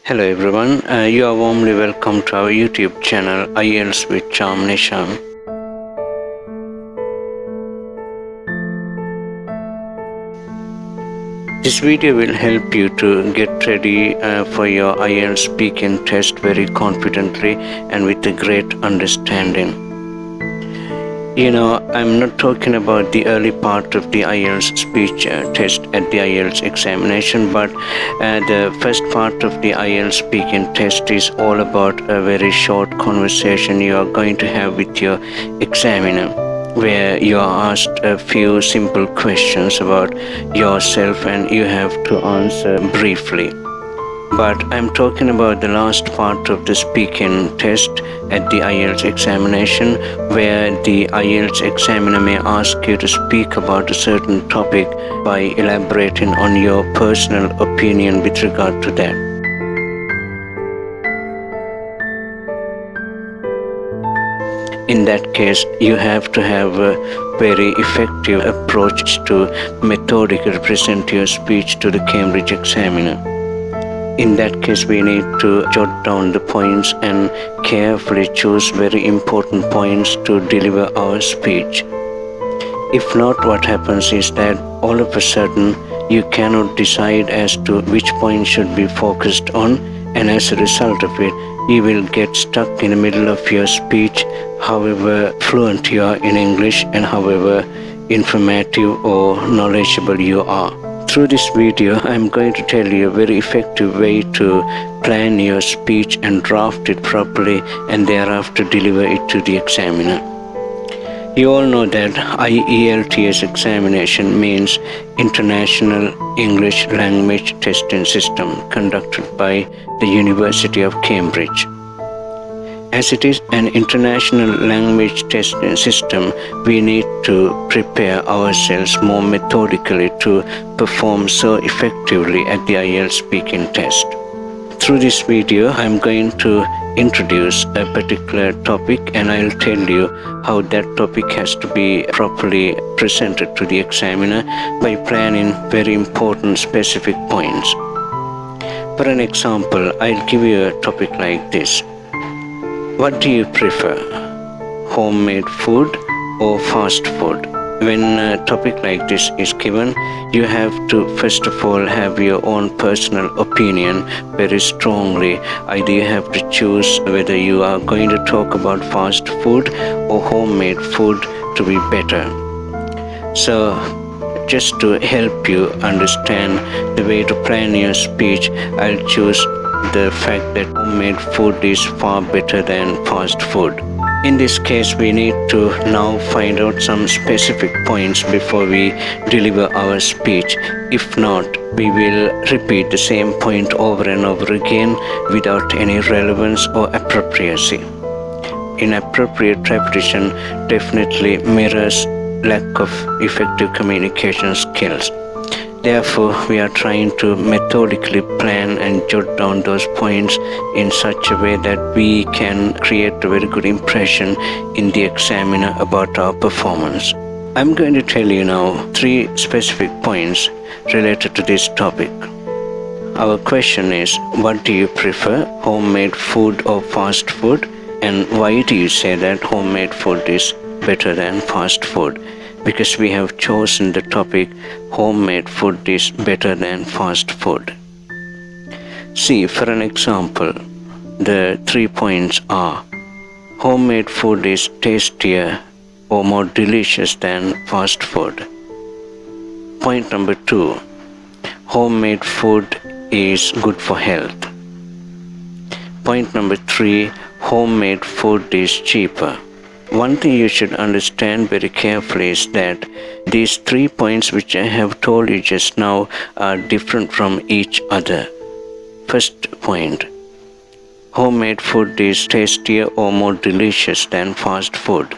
Hello everyone, you are warmly welcome to our YouTube channel IELTS with Cham Nishan. This video will help you to get ready for your IELTS speaking test very confidently and with a great understanding. I'm not talking about the early part of the IELTS speech test at the IELTS examination, but the first part of the IELTS speaking test is all about a very short conversation you are going to have with your examiner, where you are asked a few simple questions about yourself and you have to answer briefly. But I'm talking about the last part of the speaking test at the IELTS examination, where the IELTS examiner may ask you to speak about a certain topic by elaborating on your personal opinion with regard to that. In that case, you have to have a very effective approach to methodically present your speech to the Cambridge examiner. In that case, we need to jot down the points and carefully choose very important points to deliver our speech. If not, what happens is that all of a sudden you cannot decide as to which point should be focused on, and as a result of it, you will get stuck in the middle of your speech, however fluent you are in English and however informative or knowledgeable you are. Through this video, I am going to tell you a very effective way to plan your speech and draft it properly and thereafter deliver it to the examiner. You all know that IELTS examination means International English Language Testing System, conducted by the University of Cambridge. As it is an international language testing system, we need to prepare ourselves more methodically to perform so effectively at the IELTS speaking test. Through this video, I am going to introduce a particular topic and I'll tell you how that topic has to be properly presented to the examiner by planning very important specific points. For an example, I'll give you a topic like this. What do you prefer, homemade food or fast food? When a topic like this is given, you have to first of all have your own personal opinion very strongly. Either you have to choose whether you are going to talk about fast food or homemade food to be better. So, just to help you understand the way to plan your speech, I'll choose the fact that homemade food is far better than fast food. In this case, we need to now find out some specific points before we deliver our speech. If not, we will repeat the same point over and over again without any relevance or appropriacy. Inappropriate repetition definitely mirrors lack of effective communication skills. Therefore, we are trying to methodically plan and jot down those points in such a way that we can create a very good impression in the examiner about our performance. I'm going to tell you now 3 specific points related to this topic. Our question is, what do you prefer, homemade food or fast food? And why do you say that homemade food is better than fast food? Because we have chosen the topic, homemade food is better than fast food. See, for an example, the 3 points are: homemade food is tastier or more delicious than fast food. Point number 2, homemade food is good for health. Point number 3, homemade food is cheaper. One thing you should understand very carefully is that these 3 points which I have told you just now are different from each other. First point, homemade food is tastier or more delicious than fast food.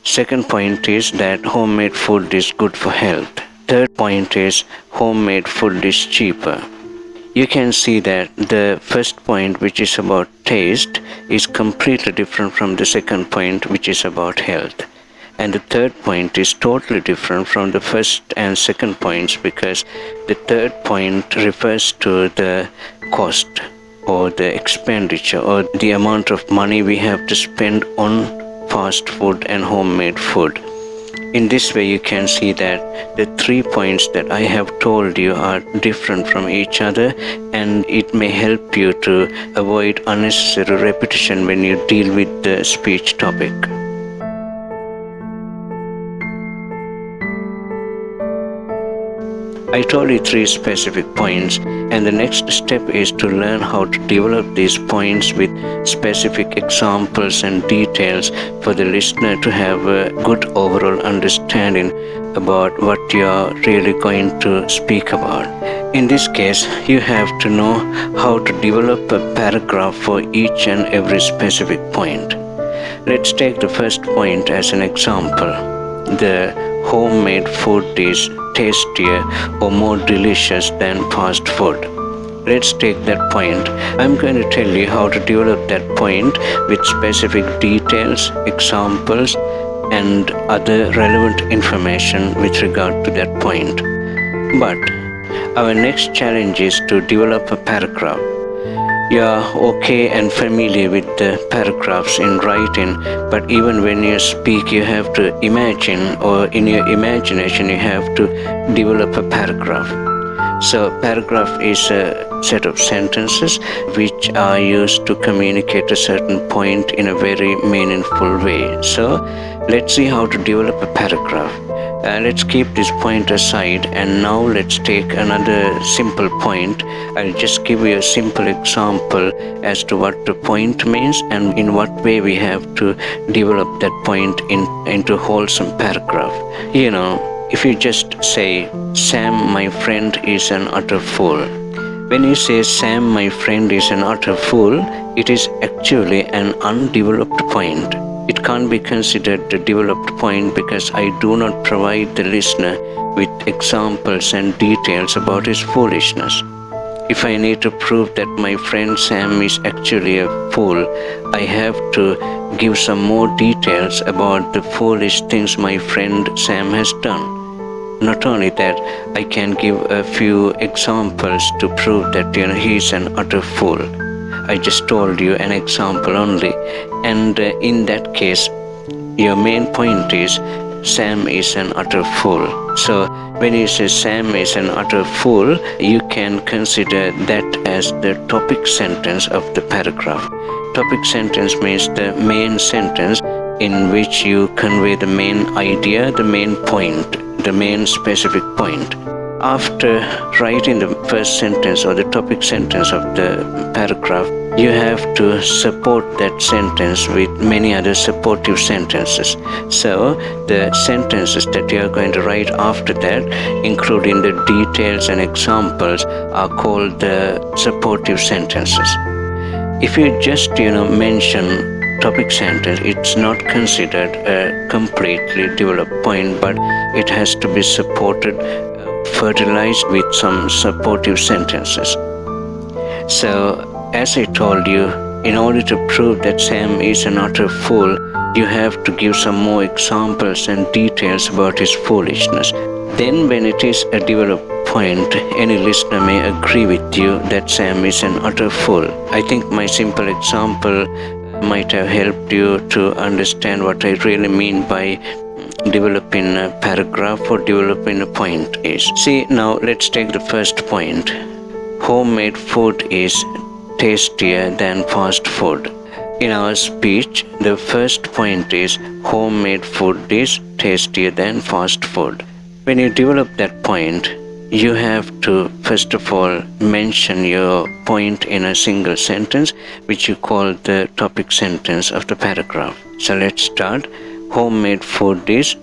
Second point is that homemade food is good for health. Third point is homemade food is cheaper. You can see that the first point, which is about taste, is completely different from the second point, which is about health. And the third point is totally different from the first and second points, because the third point refers to the cost or the expenditure or the amount of money we have to spend on fast food and homemade food. In this way, you can see that the 3 points that I have told you are different from each other, and it may help you to avoid unnecessary repetition when you deal with the speech topic. I told you 3 specific points, and the next step is to learn how to develop these points with specific examples and details for the listener to have a good overall understanding about what you are really going to speak about. In this case, you have to know how to develop a paragraph for each and every specific point. Let's take the first point as an example. The homemade food is tastier or more delicious than fast food. Let's take that point. I'm going to tell you how to develop that point with specific details, examples, and other relevant information with regard to that point. But our next challenge is to develop a paragraph. You are okay and familiar with the paragraphs in writing, but even when you speak, you have to imagine, or in your imagination, you have to develop a paragraph. So, paragraph is a set of sentences which are used to communicate a certain point in a very meaningful way. So, let's see how to develop a paragraph. Let's keep this point aside, and now let's take another simple point. I'll just give you a simple example as to what the point means and in what way we have to develop that point into wholesome paragraph. You know, if you just say, Sam, my friend, is an utter fool. When you say, Sam, my friend, is an utter fool, it is actually an undeveloped point. It can't be considered a developed point because I do not provide the listener with examples and details about his foolishness. If I need to prove that my friend Sam is actually a fool, I have to give some more details about the foolish things my friend Sam has done. Not only that, I can give a few examples to prove that he's an utter fool. I just told you an example only, and in that case, your main point is Sam is an utter fool. So when you say Sam is an utter fool, you can consider that as the topic sentence of the paragraph. Topic sentence means the main sentence in which you convey the main idea, the main point, the main specific point. After writing the first sentence or the topic sentence of the paragraph, you have to support that sentence with many other supportive sentences. So the sentences that you are going to write after that, including the details and examples, are called the supportive sentences. If you just mention topic sentence, it's not considered a completely developed point, but it has to be supported, fertilized with some supportive sentences. So, as I told you, in order to prove that Sam is an utter fool, you have to give some more examples and details about his foolishness. Then when it is a developed point, any listener may agree with you that Sam is an utter fool. I think my simple example might have helped you to understand what I really mean by developing a paragraph or developing a point is. See, now let's take the first point. Homemade food is tastier than fast food. In our speech, the first point is homemade food is tastier than fast food. When you develop that point, you have to first of all mention your point in a single sentence, which you call the topic sentence of the paragraph. So let's start. Homemade food is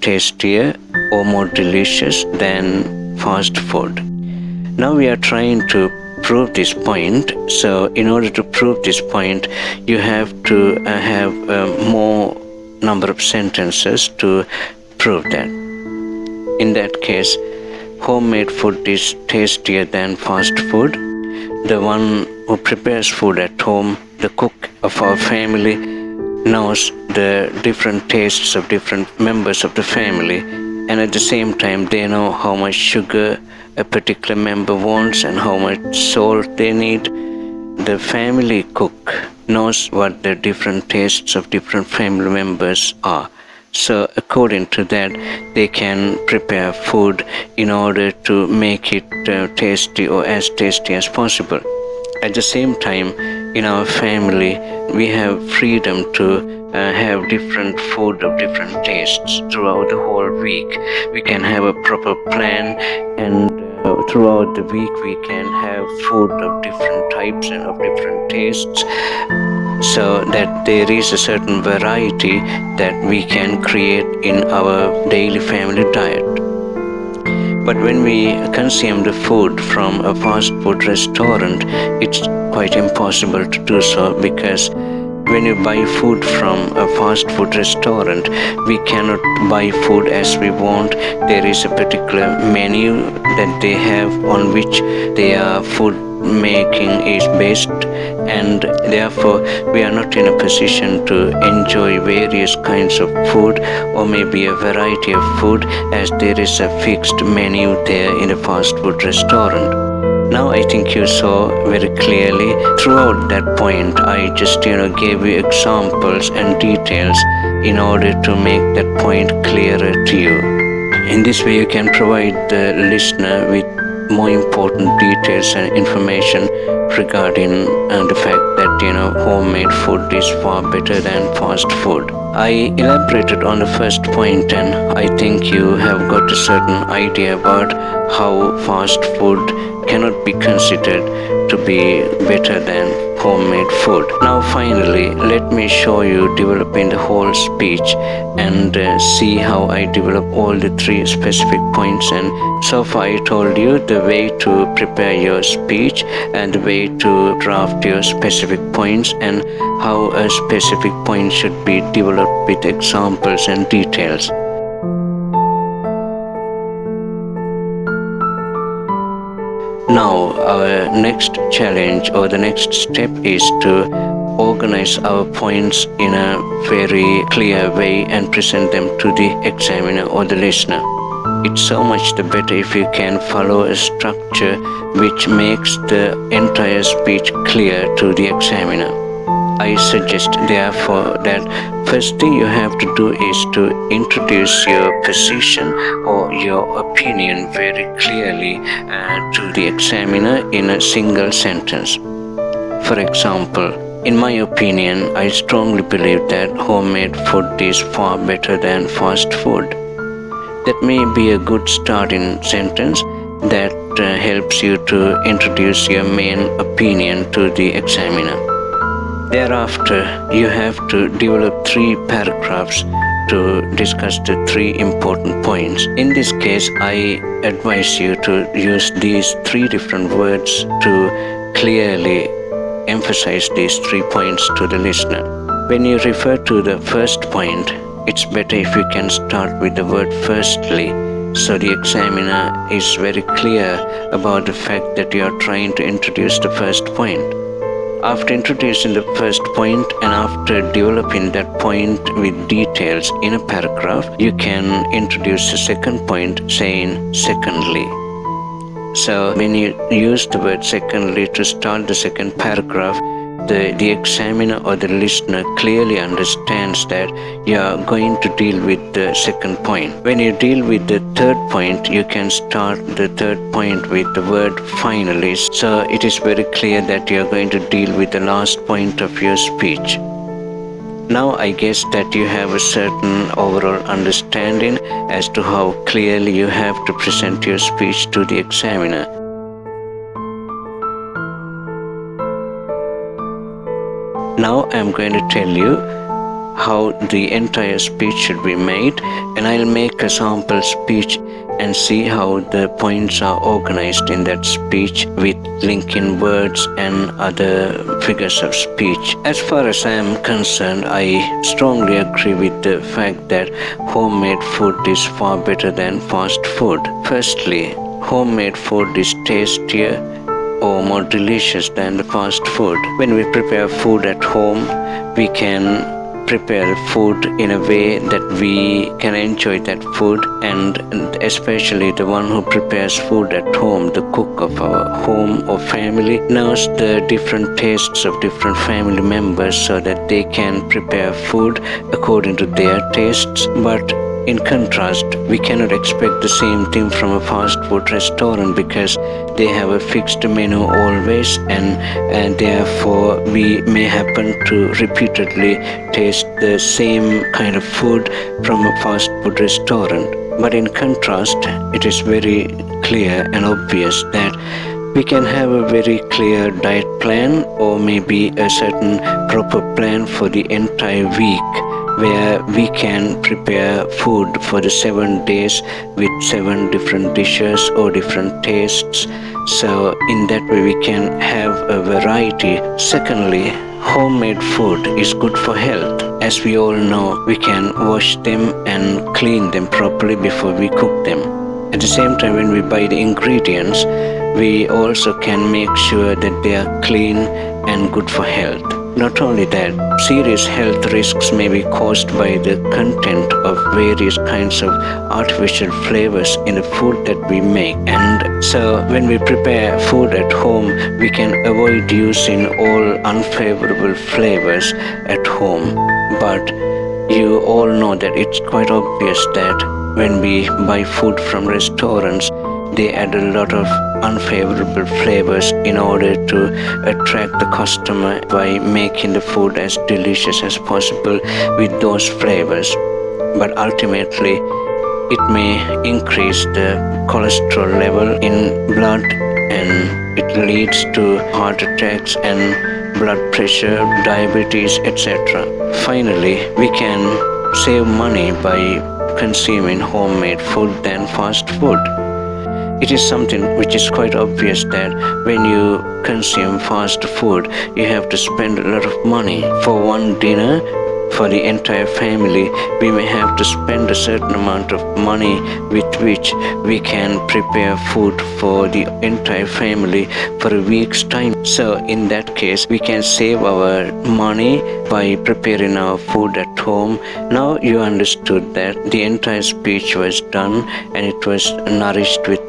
tastier or more delicious than fast food. Now we are trying to prove this point. So in order to prove this point, you have to have more number of sentences to prove that. In that case, homemade food is tastier than fast food. The one who prepares food at home, the cook of our family, knows the different tastes of different members of the family, and at the same time they know how much sugar a particular member wants and how much salt they need. the family cook knows what the different tastes of different family members are. So according to that, they can prepare food in order to make it tasty or as tasty as possible. At the same time, in our family, we have freedom to have different food of different tastes throughout the whole week. We can have a proper plan, and throughout the week we can have food of different types and of different tastes, so that there is a certain variety that we can create in our daily family diet. But when we consume the food from a fast food restaurant, it's quite impossible to do so, because when you buy food from a fast food restaurant, we cannot buy food as we want. There is a particular menu that they have on which their food making is based, and therefore we are not in a position to enjoy various kinds of food or maybe a variety of food, as there is a fixed menu there in a fast food restaurant. Now I think you saw very clearly throughout that point. I just gave you examples and details in order to make that point clearer to you. In this way you can provide the listener with more important details and information regarding the fact that homemade food is far better than fast food. I elaborated on the first point, and I think you have got a certain idea about how fast food cannot be considered to be better than homemade food. Now finally, let me show you developing the whole speech and see how I develop all the 3 specific points. And so far I told you the way to prepare your speech and the way to draft your specific points, and how a specific point should be developed with examples and details. Now our next challenge or the next step is to organize our points in a very clear way and present them to the examiner or the listener. It's so much the better if you can follow a structure which makes the entire speech clear to the examiner. I suggest therefore that first thing you have to do is to introduce your position or your opinion very clearly to the examiner in a single sentence. For example, in my opinion, I strongly believe that homemade food is far better than fast food. That may be a good starting sentence that helps you to introduce your main opinion to the examiner. Thereafter, you have to develop 3 paragraphs to discuss the 3 important points. In this case, I advise you to use these 3 different words to clearly emphasize these 3 points to the listener. When you refer to the first point, it's better if you can start with the word firstly, so the examiner is very clear about the fact that you are trying to introduce the first point. After introducing the first point and after developing that point with details in a paragraph, you can introduce the second point saying secondly. So when you use the word secondly to start the second paragraph, the examiner or the listener clearly understands that you are going to deal with the second point. When you deal with the third point, you can start the third point with the word finally. So it is very clear that you are going to deal with the last point of your speech. Now I guess that you have a certain overall understanding as to how clearly you have to present your speech to the examiner. Now I'm going to tell you how the entire speech should be made, and I'll make a sample speech and see how the points are organized in that speech with linking words and other figures of speech. As far as I am concerned, I strongly agree with the fact that homemade food is far better than fast food. Firstly, homemade food is tastier or more delicious than the fast food. When we prepare food at home, we can prepare food in a way that we can enjoy that food, and especially the one who prepares food at home, the cook of our home or family, knows the different tastes of different family members so that they can prepare food according to their tastes. But in contrast, we cannot expect the same thing from a fast food restaurant because they have a fixed menu always, and therefore we may happen to repeatedly taste the same kind of food from a fast food restaurant. But in contrast, it is very clear and obvious that we can have a very clear diet plan, or maybe a certain proper plan for the entire week, where we can prepare food for the 7 days with 7 different dishes or different tastes. So in that way we can have a variety. Secondly, homemade food is good for health. As we all know, we can wash them and clean them properly before we cook them. At the same time, when we buy the ingredients, we also can make sure that they are clean and good for health. Not only that, serious health risks may be caused by the content of various kinds of artificial flavors in the food that we make. And so when we prepare food at home, we can avoid using all unfavorable flavors at home. But you all know that it's quite obvious that when we buy food from restaurants, they add a lot of unfavorable flavors in order to attract the customer by making the food as delicious as possible with those flavors. But ultimately, it may increase the cholesterol level in blood, and it leads to heart attacks and blood pressure, diabetes, etc. Finally, we can save money by consuming homemade food than fast food. It is something which is quite obvious that when you consume fast food, you have to spend a lot of money. For one dinner, for the entire family, we may have to spend a certain amount of money with which we can prepare food for the entire family for a week's time. So in that case, we can save our money by preparing our food at home. Now you understood that the entire speech was done and it was nourished with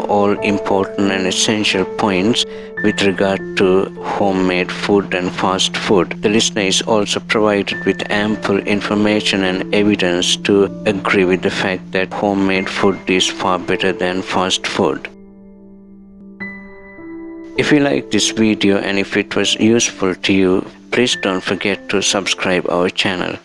all important and essential points with regard to homemade food and fast food. The listener is also provided with ample information and evidence to agree with the fact that homemade food is far better than fast food. If you like this video and if it was useful to you, please don't forget to subscribe our channel.